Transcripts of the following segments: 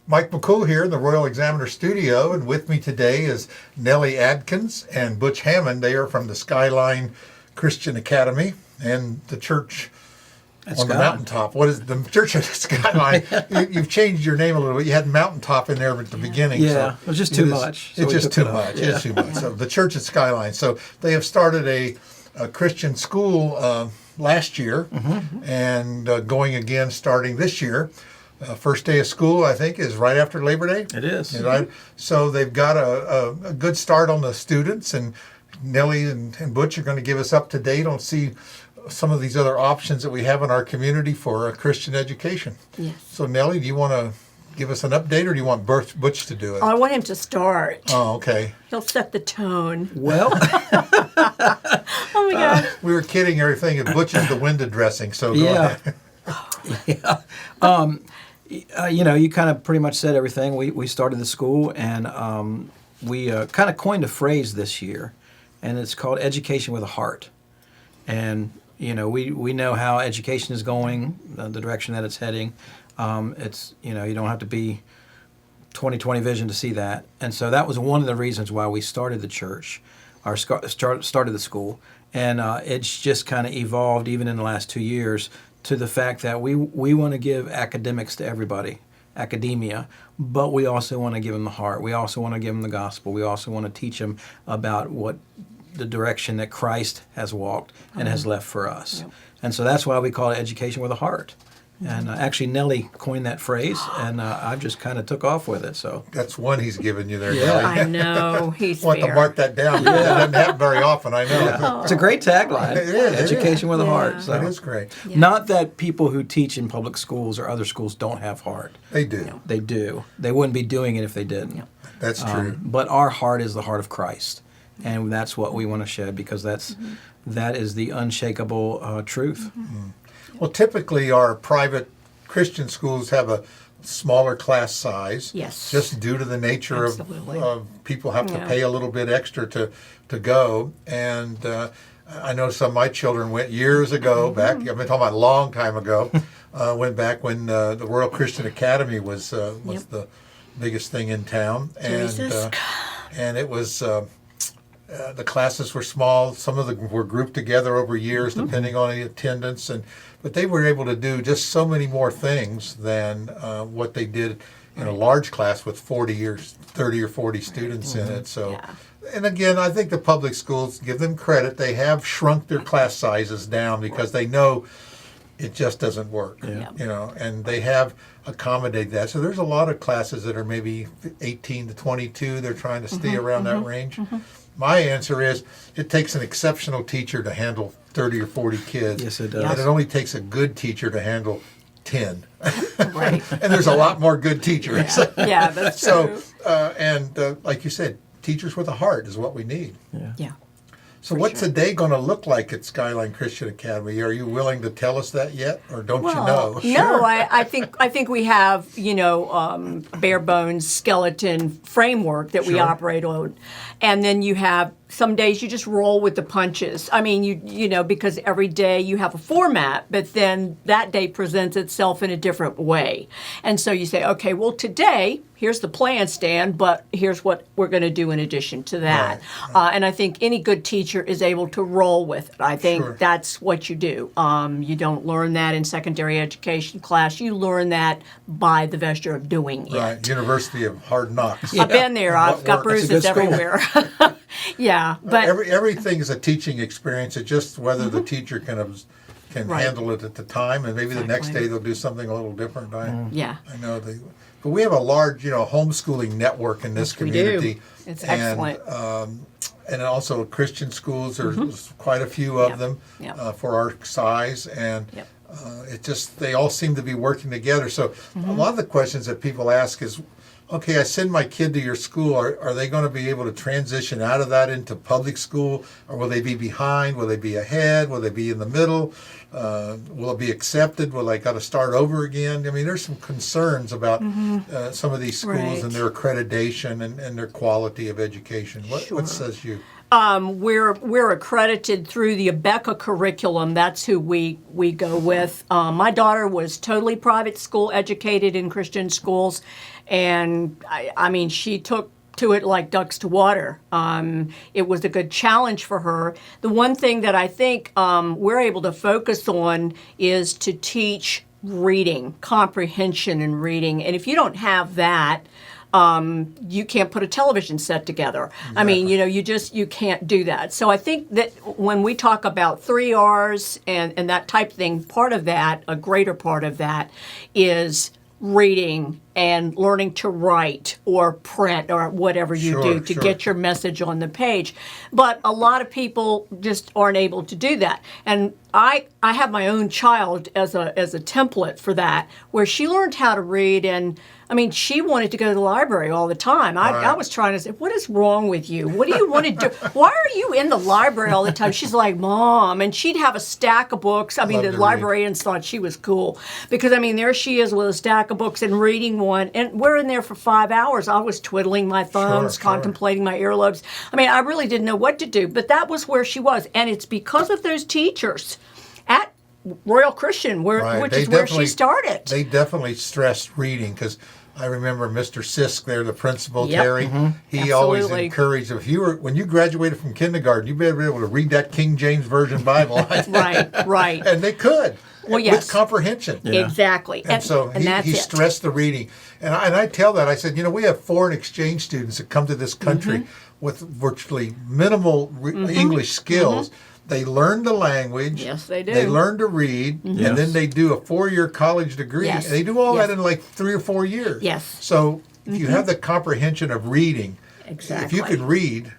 Mike McCool here in the Royal Examiner Studio, and with me today is Nellie Adkins and Butch Hammond. They are from the Skyline Christian Academy and the church on the mountaintop. What is the church at Skyline? You've changed your name a little bit. You had mountaintop in there at the beginning. Yeah, so it was just too much. It's just too much. It's too much. So the church at Skyline. So they have started a Christian school last year, and going again starting this year. First day of school, I think, is right after Labor Day. It is. Right? So they've got a good start on the students, and Nellie and Butch are going to give us up to date on some of these other options that we have in our community for Christian education. Yes. So Nellie, do you want to give us an update, or do you want Butch to do it? Oh, I want him to start. Oh, okay. He'll set the tone. Well, Oh my God. We were kidding everything, and Butch is the window dressing, so go Yeah. ahead. you kind of pretty much said everything. We started the school, and we kind of coined a phrase this year, and it's called education with a heart. And we know how education is going, the direction that it's heading. It's you don't have to be 20/20 vision to see that. And so that was one of the reasons why we started the church, or started the school. And it's just kind of evolved even in the last 2 years to the fact that we want to give academics to everybody, academia, but we also want to give them the heart. We also want to give them the gospel. We also want to teach them about what the direction that Christ has walked and has left for us. Yep. And so that's why we call it education with a heart. And actually Nellie coined that phrase, and I just kind of took off with it. So That's one he's given you there, Yeah. Nellie. I know. He's I want to fair. mark that down. That doesn't happen very often, I know. it's a great tagline. It is, it Education with a Yeah. heart. So. That is great. Yeah. Not that people who teach in public schools or other schools don't have heart. They do. They do. They wouldn't be doing it if they didn't. Yep. That's true. But our heart is the heart of Christ, and that's what we want to shed, because that is the unshakable truth. Well, typically our private Christian schools have a smaller class size. Yes. Just due to the nature Absolutely. of people have to Yeah. pay a little bit extra to go. And I know some of my children went years ago back. I've been talking about a long time ago. Went back when the Royal Christian Academy was the biggest thing in town, Jesus. and it was. The classes were small. Some of them were grouped together over years, depending on the attendance, but they were able to do just so many more things than what they did in a large class with 30 or 40 students in it. So, Yeah. and again, I think the public schools, give them credit, they have shrunk their class sizes down because they know it just doesn't work. Yeah. And they have accommodated that. So there's a lot of classes that are maybe 18 to 22. They're trying to stay around that range. My answer is it takes an exceptional teacher to handle 30 or 40 kids. Yes, it does. And it only takes a good teacher to handle 10. Right. And there's a lot more good teachers. Yeah, that's true. So, like you said, teachers with a heart is what we need. Yeah. So what's a day going to look like at Skyline Christian Academy? Are you willing to tell us that yet, or don't you know? No, I think we have bare bones skeleton framework that we Sure. operate on, and then you have some days you just roll with the punches. I mean, because every day you have a format, but then that day presents itself in a different way, and so you say, okay, well today here's the plan, Stan, but here's what we're going to do in addition to that. And I think any good teacher is able to roll with it. I think Sure. that's what you do. You don't learn that in secondary education class. You learn that by the vesture of doing it. Right, University of Hard Knocks. I've been there. I've got works? It's a good bruises school. everywhere. Yeah, but Everything is a teaching experience. It's just whether the teacher can Right. handle it at the time, and maybe the next Exactly. day they'll do something a little different. yeah, I know but we have a large, homeschooling network in this Yes, we do. community. It's and, excellent. And also Christian schools. There's quite a few of Yep. them Yep. For our size, and Yep. they all seem to be working together. So a lot of the questions that people ask is, okay, I send my kid to your school. Are they going to be able to transition out of that into public school, or will they be behind? Will they be ahead? Will they be in the middle? Will it be accepted? Will they got to start over again? I mean, there's some concerns about some of these schools Right. and their accreditation and their quality of education. What Sure. says you? We're accredited through the Abeka curriculum. That's who we go with. My daughter was totally private school educated in Christian schools, and I mean she took to it like ducks to water. It was a good challenge for her. The one thing that I think we're able to focus on is to teach reading, comprehension in reading, and if you don't have that, you can't put a television set together. Exactly. I mean, you can't do that. So I think that when we talk about 3 R's and that type of thing, part of that, a greater part of that, is reading and learning to write or print or whatever you do to get your message on the page. But a lot of people just aren't able to do that. And I have my own child as a template for that, where she learned how to read, and I mean, she wanted to go to the library all the time. I was trying to say, what is wrong with you? What do you want to do? Why are you in the library all the time? She's like, Mom. And she'd have a stack of books. I mean, the librarians thought she was cool because, I mean, there she is with a stack of books and reading one. And we're in there for 5 hours. I was twiddling my thumbs, contemplating my earlobes. I mean, I really didn't know what to do. But that was where she was. And it's because of those teachers at Royal Christian, which is where she started. They definitely stressed reading because I remember Mr. Sisk there, the principal, Terry. He always encouraged, when you graduated from kindergarten, you better be able to read that King James Version Bible. Right. And they could. Well, yes. With comprehension. Yeah. Exactly. And so he stressed the reading. And I tell that, I said, we have foreign exchange students that come to this country with virtually minimal English skills. They learn the language. Yes, they do. They learn to read, and then they do a 4-year college degree. Yes. And they do all that in like 3 or 4 years. Yes. So if you have the comprehension of reading, exactly. if you can read,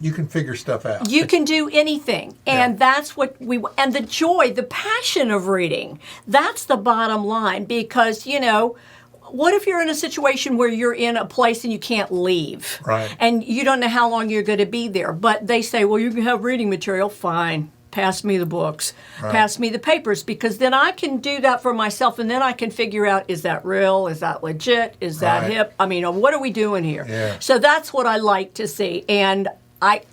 you can figure stuff out. You can do anything. And that's what and the joy, the passion of reading, that's the bottom line. Because, what if you're in a situation where you're in a place and you can't leave? Right. And you don't know how long you're going to be there. But they say, well, you can have reading material. Fine. Pass me the books. Right. Pass me the papers. Because then I can do that for myself. And then I can figure out, is that real? Is that legit? Is that hip? I mean, what are we doing here? Yeah. So that's what I like to see. And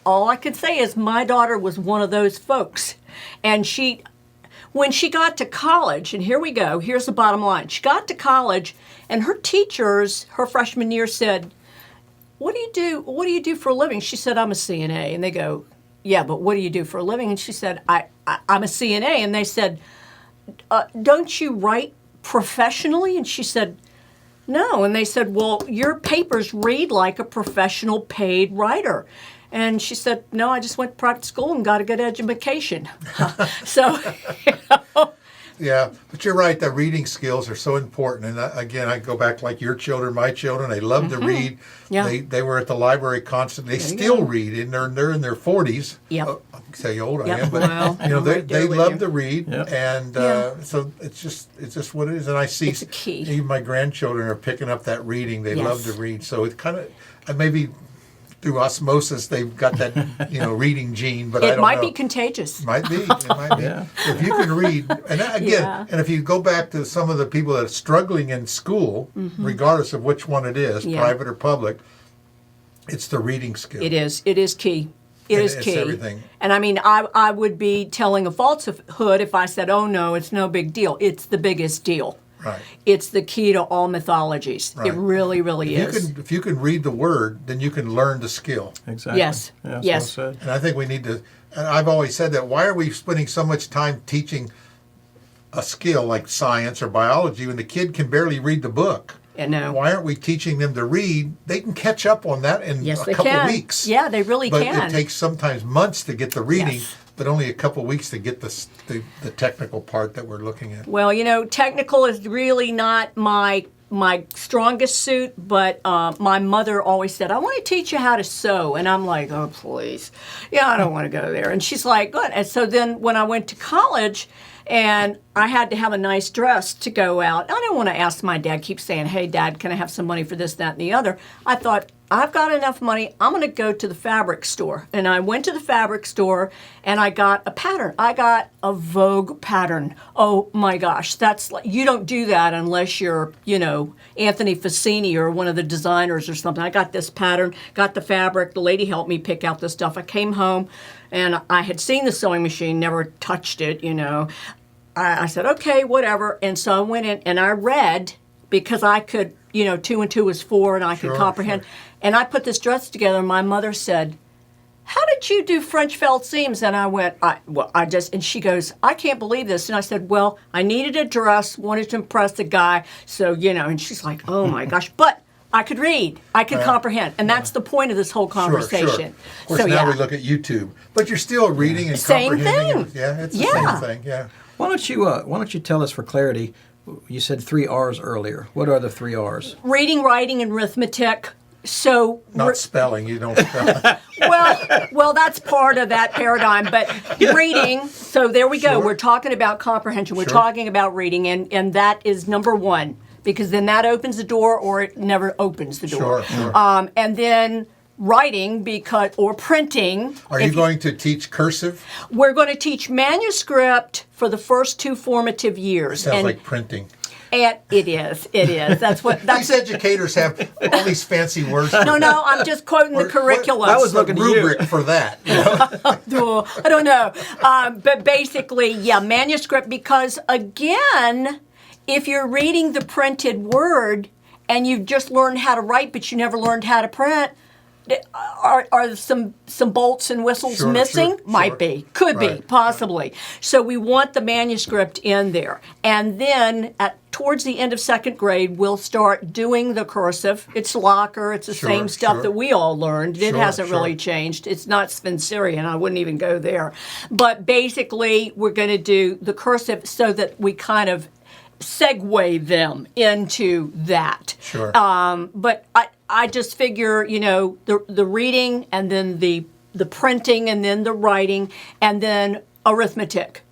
all I could say is my daughter was one of those folks. And when she got to college, and here we go, here's the bottom line. She got to college, and her teachers, her freshman year, said, what do you do? What do you do for a living? She said, I'm a CNA. And they go, yeah, but what do you do for a living? And she said, I'm a CNA. And they said, don't you write professionally? And she said, no. And they said, well, your papers read like a professional paid writer. And she said, no, I just went to private school and got a good education. So, Yeah, but you're right. The reading skills are so important. And again, I go back like your children, my children. They love to read. Yeah. They were at the library constantly. They still read, and they're in their 40s. Yep. I can tell you how old I Yep. am, but Well, they love to read, Yep. and so it's just what it is. And I see It's a key. even my grandchildren are picking up that reading. They love to Yes. read. So it kind of maybe through osmosis they've got that reading gene, but I don't know. it might be contagious. Might be. It might be. Yeah. If you can read, and again, and if you go back to some of the people that are struggling in school, regardless of which one it is, private or public, it's the reading skill. It is. It is key. It's key. Everything. And I mean, I would be telling a falsehood if I said, oh, no, it's no big deal. It's the biggest deal. Right. It's the key to all mythologies. Right. It really, really is. If you can read the word, then you can learn the skill. Exactly. Yes. Yeah, that's Yes. well said. And I think we need to, and I've always said that, why are we spending so much time teaching a skill like science or biology when the kid can barely read the book? No. Why aren't we teaching them to read? They can catch up on that in Yes, a they couple can. weeks. Yeah, they really but can. it takes sometimes months to get the reading, Yes. but only a couple weeks to get the technical part that we're looking at. Well, technical is really not my strongest suit, but my mother always said, I want to teach you how to sew. And I'm like, oh, please. Yeah, I don't want to go there. And she's like, good. And so then when I went to college, And I had to have a nice dress to go out. I didn't want to ask my dad, keep saying, hey, Dad, can I have some money for this, that, and the other? I thought, I've got enough money. I'm going to go to the fabric store. And I went to the fabric store and I got a pattern. I got a Vogue pattern. Oh my gosh, that's like, you don't do that unless you're, Anthony Fassini or one of the designers or something. I got this pattern, got the fabric. The lady helped me pick out the stuff. I came home and I had seen the sewing machine, never touched it, I said, okay, whatever. And so I went in and I read because I could, 2 and 2 is 4 and I could comprehend. Sure. And I put this dress together and my mother said, how did you do French felt seams? And I went, and she goes, I can't believe this. And I said, well, I needed a dress, wanted to impress the guy. So, and she's like, oh my gosh. But I could read, I could comprehend. And that's the point of this whole conversation. Sure. Of course, now we look at YouTube. But you're still reading and comprehending. Same thing. It's the same thing, yeah. Why don't you tell us for clarity, you said 3 R's earlier. What are the 3 R's? Reading, writing, and arithmetic. So not spelling, you don't spell. well, that's part of that paradigm. But reading, so there we go. Sure. We're talking about comprehension. We're talking about reading, and that is number 1, because then that opens the door or it never opens the door. Sure. And then writing or printing. Are you going to teach cursive? We're going to teach manuscript for the first 2 formative years. Sounds like printing. And it is. That's These educators have all these fancy words. No, I'm just quoting the curriculum. I was looking rubric for that. I don't know. But basically, manuscript, because again, if you're reading the printed word and you've just learned how to write, but you never learned how to print, are some bolts and whistles missing? Might be. Could be, possibly. So we want the manuscript in there. And then towards the end of 2nd grade, we'll start doing the cursive. It's Locker. It's the same stuff that we all learned. It hasn't really changed. It's not Spencerian. I wouldn't even go there. But basically, we're going to do the cursive so that we kind of segue them into that. Sure. But I just figure, the reading and then the printing and then the writing and then arithmetic.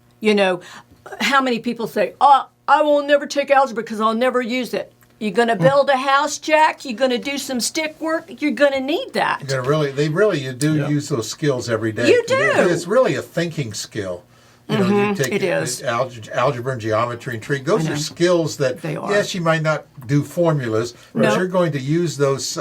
How many people say, oh, I will never take algebra because I'll never use it. You're going to build a house, Jack. You're going to do some stick work. You're going to need that. You do use those skills every day. You do. It's really a thinking skill. You take algebra and geometry and trig. Those are skills that, yes, you might not do formulas, but you're going to use those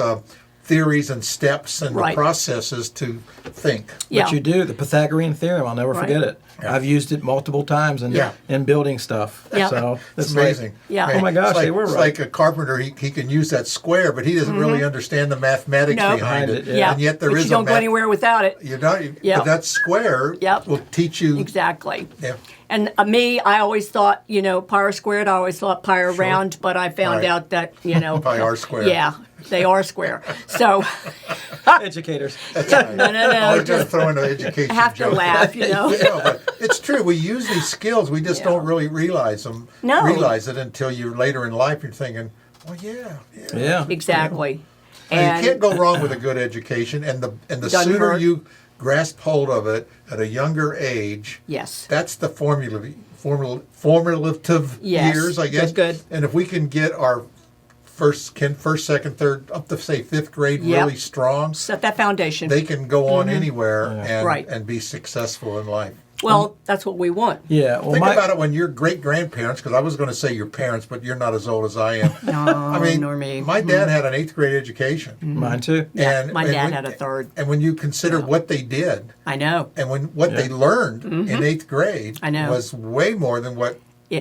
theories and steps and the processes to think. Yeah. But you do. The Pythagorean theorem, I'll never forget it. Yeah. I've used it multiple times in building stuff. Yeah. So it's amazing. Oh my gosh, they were it's right. like a carpenter, he can use that square, but he doesn't really understand the mathematics behind it. Yeah. And yet there is you don't go anywhere without it. You don't. But that square will teach you. Exactly. Yeah. And I always thought, pi r squared, I always thought pi r round, but I found out that, pi r squared. Yeah, they are square. So. Educators. That's right. No. I was going to throw in an education I have joke. to laugh, but it's true. We use these skills. We just don't really realize them. No. Realize it until you're later in life. You're thinking, well, yeah. Exactly. And you can't go wrong with a good education. And the sooner you grasp hold of it at a younger age, that's the formulative years, I guess. Good. And if we can get our first, second, third, up to say 5th grade really strong, set that foundation. They can go on anywhere and be successful in life. Well, that's what we want. Yeah. Well, think about it when your great-grandparents, because I was going to say your parents, but you're not as old as I am. No, nor me. My dad had an 8th grade education. Mine too. Yeah, my dad had a 3rd. And when you consider what they did, I know. And what they learned in 8th grade was way more than what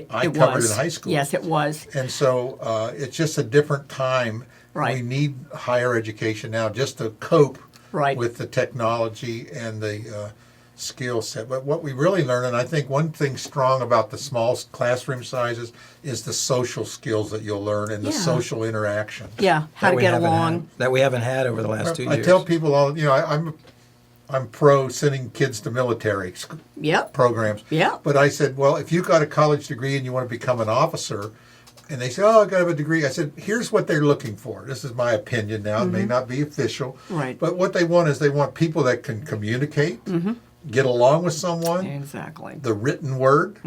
I covered in high school. Yes, it was. And so it's just a different time. Right. We need higher education now just to cope with the technology and the skill set. But what we really learn, and I think one thing strong about the small classroom sizes is the social skills that you'll learn and the social interaction. Yeah, how to get along. That we haven't had over the last 2 years. I tell people all, I'm pro sending kids to military programs. Yeah. But I said, well, if you've got a college degree and you want to become an officer, and they say, oh, I've got to have a degree. I said, here's what they're looking for. This is my opinion now. It may not be official. Right. But what they want is they want people that can communicate, get along with someone. Exactly. The written word.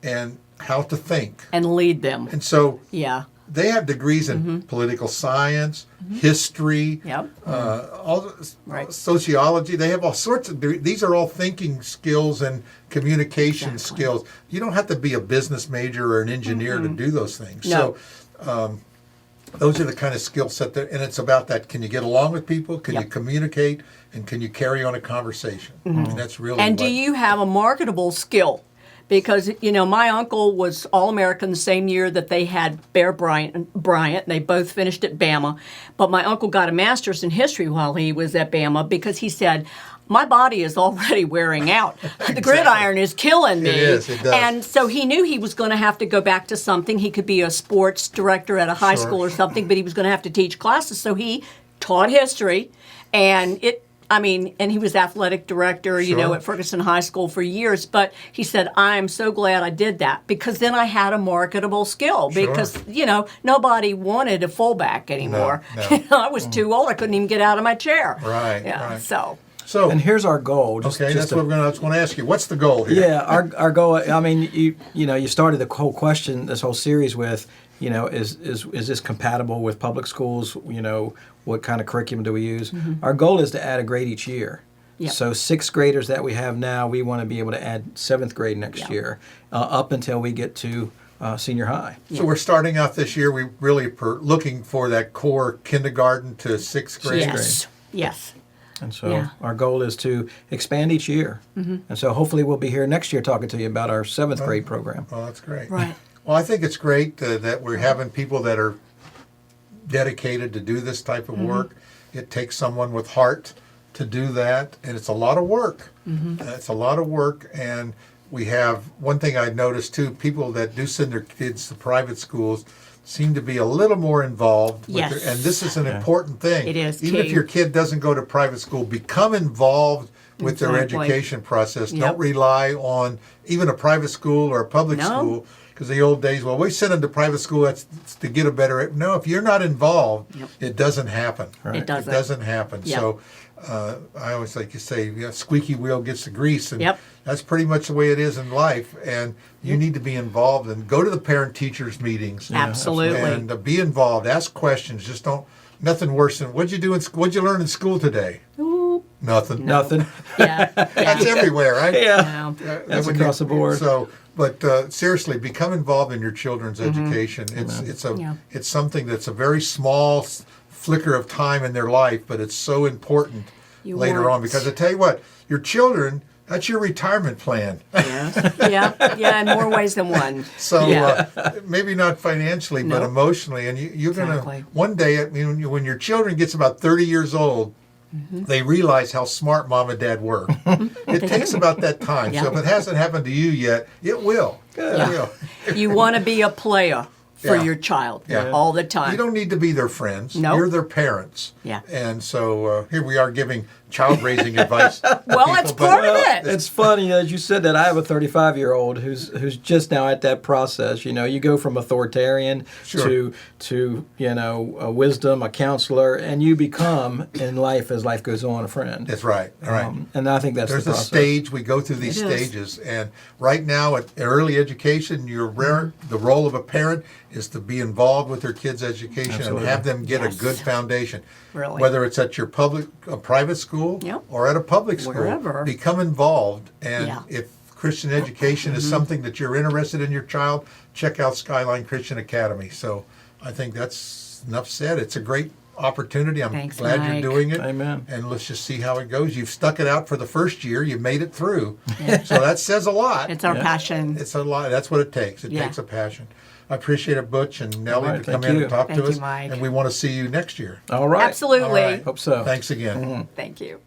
and how to think. And lead them. And so Yeah. they have degrees in political science, history, Yep. all Right. sociology. They have all sorts of. These are all thinking skills and communication Exactly. skills. You don't have to be a business major or an engineer to do those things. No. So those are the kind of skill set that, and it's about that. Can you get along with people? Can you Yep. communicate? And can you carry on a conversation? And that's really. And do what- you have a marketable skill? Because, my uncle was All-American the same year that they had Bear Bryant. They both finished at Bama. But my uncle got a master's in history while he was at Bama because he said, my body is already wearing out. The gridiron is killing me. It is, it does. And so he knew he was going to have to go back to something. He could be a sports director at a high Sure. school or something, but he was going to have to teach classes. So he taught history, and and he was athletic director, Sure. at Ferguson High School for years. But he said, I'm so glad I did that because then I had a marketable skill Sure. because, nobody wanted a fullback anymore. no. I was too old. I couldn't even get out of my chair. Right, Yeah. right. So, So And here's our goal. okay, that's what I was going to ask you. What's the goal here? Yeah, our goal. I mean, you started the whole question, this whole series with, is this compatible with public schools? What kind of curriculum do we use? Our goal is to add a grade each year. Yep. So 6th graders that we have now, we want to be able to add 7th grade next Yep. year, up until we get to senior high. So we're starting out this year. We really looking for that core kindergarten to 6th grade. yes. Yes. And so Yeah. our goal is to expand each year. And so hopefully we'll be here next year talking to you about our 7th grade program. Well, that's great. Right. Well, I think it's great that we're having people that are dedicated to do this type of work. It takes someone with heart to do that, and it's a lot of work. It's a lot of work, and we have one thing I noticed too: people that do send their kids to private schools seem to be a little more involved. Yes. And this is an important thing. It is, Even if key. your kid doesn't go to private school, become involved with their Exactly. education process. Yep. Don't rely on even a private school or a public No. school. Because the old days, well, we send them to private school that's to get a better. No, if you're not involved, Yep. it doesn't happen. It doesn't. It doesn't happen. Yep. So I always like to say, squeaky wheel gets the grease, and Yep. that's pretty much the way it is in life. And you need to be involved and go to the parent-teachers meetings. Absolutely. And be involved. Ask questions. Just don't. Nothing worse than what'd you do in school? What'd you learn in school today? Nothing. Nothing. Yeah. That's everywhere, right? No. That's across the board. So, but seriously, become involved in your children's education. Yeah. It's something that's a very small flicker of time in their life, but it's so important You later want- on because I tell you what, your children. That's your retirement plan. Yeah. Yeah. In more ways than one. So Yeah. maybe not financially, but No. emotionally. And you're Exactly. going to, one day, when your children gets about 30 years old, they realize how smart mom and dad were. It takes about that time. Yeah. So if it hasn't happened to you yet, it will. It will. You want to be a player for Yeah. your child Yeah. all the time. You don't need to be their friends. Nope. You're their parents. Yeah. And so here we are giving child raising advice. to Well, people, that's but- part of it. It's funny as you said that. I have a 35-year-old who's just now at that process. You go from authoritarian Sure. to a wisdom, a counselor, and you become in life as life goes on a friend. That's right. All right. And I think that's There's the a process. stage we go through these It is. stages, and right now at early education, the role of a parent is to be involved with their kids' education Absolutely. and have them get Yes. a good foundation. Really. Whether it's at your private school Yep. or at a public school, Wherever. become involved. And Yeah. if Christian education is something that you're interested in your child, check out Skyline Christian Academy. So I think that's enough said. It's a great opportunity. I'm Thanks, glad Mike. you're doing it. Amen. And let's just see how it goes. You've stuck it out for the first year. You made it through. So that says a lot. It's our passion. It's a lot. That's what it takes. It Yeah. takes a passion. I appreciate it, Butch and Nellie, All right, to come thank in you. and talk Thank to you, us. Mike. And we want to see you next year. All right. Absolutely. All right. Hope so. Thanks again. Thank you.